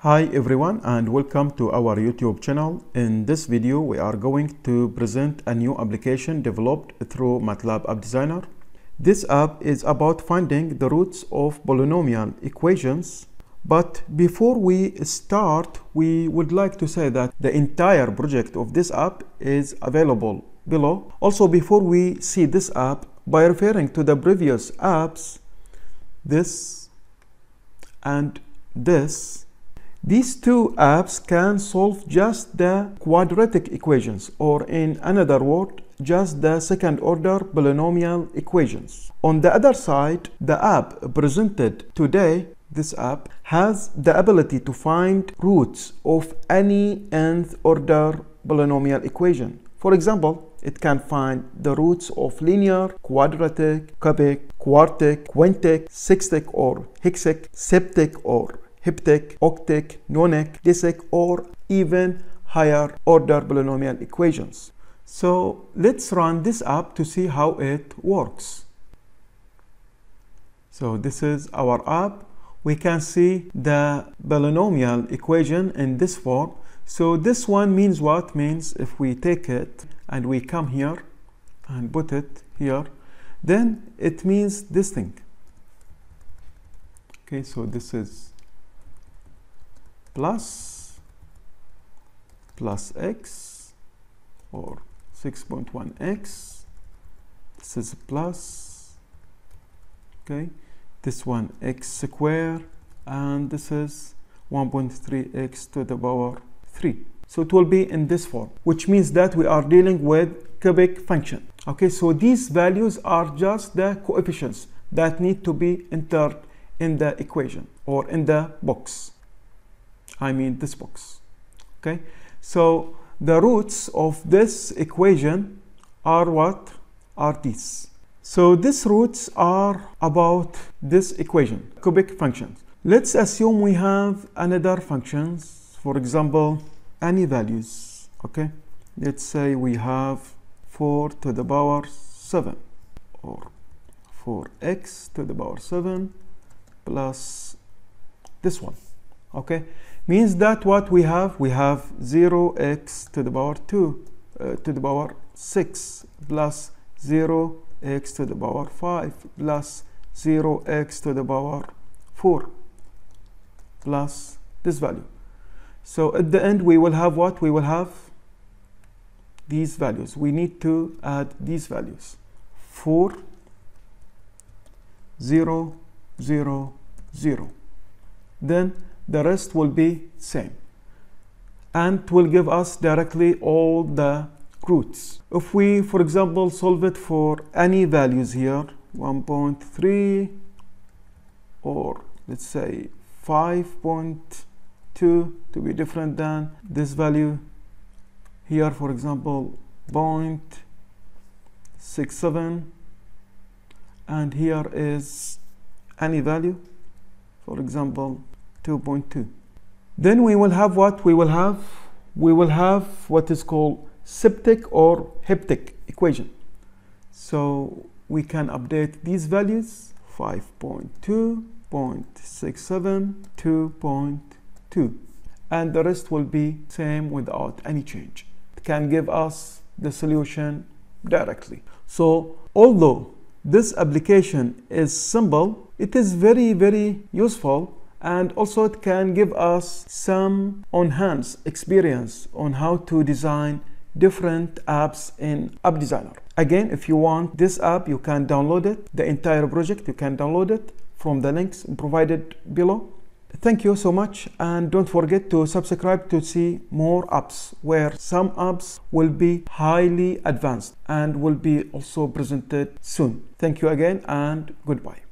Hi everyone and welcome to our YouTube channel. In this video we are going to present a new application developed through MATLAB App Designer. This app is about finding the roots of polynomial equations. But before we start, we would like to say that the entire project of this app is available below. Also, before we see this app, by referring to the previous apps, this and this, these two apps can solve just the quadratic equations, or in another word, just the second order polynomial equations. On the other side, the app presented today, this app, has the ability to find roots of any nth order polynomial equation. For example, it can find the roots of linear, quadratic, cubic, quartic, quintic, sextic or hexic, septic or heptic, octic, nonic, decic, or even higher order polynomial equations. So let's run this app to see how it works. So this is our app. We can see the polynomial equation in this form. So this one means what? Means if we take it and we come here and put it here, then it means this thing. Okay, so this is plus x or 6.1x. This is plus, okay, this one x square, and this is 1.3x to the power 3. So it will be in this form, which means that we are dealing with cubic function. Okay, so these values are just the coefficients that need to be entered in the equation or in the box. I mean this box. Okay, so the roots of this equation are what? Are these. So these roots are about this equation, cubic functions. Let's assume we have another functions, for example, any values. Okay, let's say we have 4 to the power 7 or 4x to the power 7 plus this one. Okay, means that what we have 0x to the power 2 to the power 6 plus 0x to the power 5 plus 0x to the power 4 plus this value. So at the end we will have what? We will have these values. We need to add these values: 4, 0, 0, 0. Then the rest will be same, and it will give us directly all the roots. If we, for example, solve it for any values here, 1.3 or let's say 5.2 to be different than this value here, for example 0.67, and here is any value, for example 2.2. Then we will have what? We will have what is called septic or heptic equation. So we can update these values: 5.2, 0.67, 2.2, and the rest will be same without any change. It can give us the solution directly. So although this application is simple, it is very useful, and also it can give us some on-hands experience on how to design different apps in App Designer. Again, if you want this app, you can download it. The entire project, you can download it from the links provided below. Thank you so much, and don't forget to subscribe to see more apps, where some apps will be highly advanced and will be also presented soon. Thank you again, and goodbye.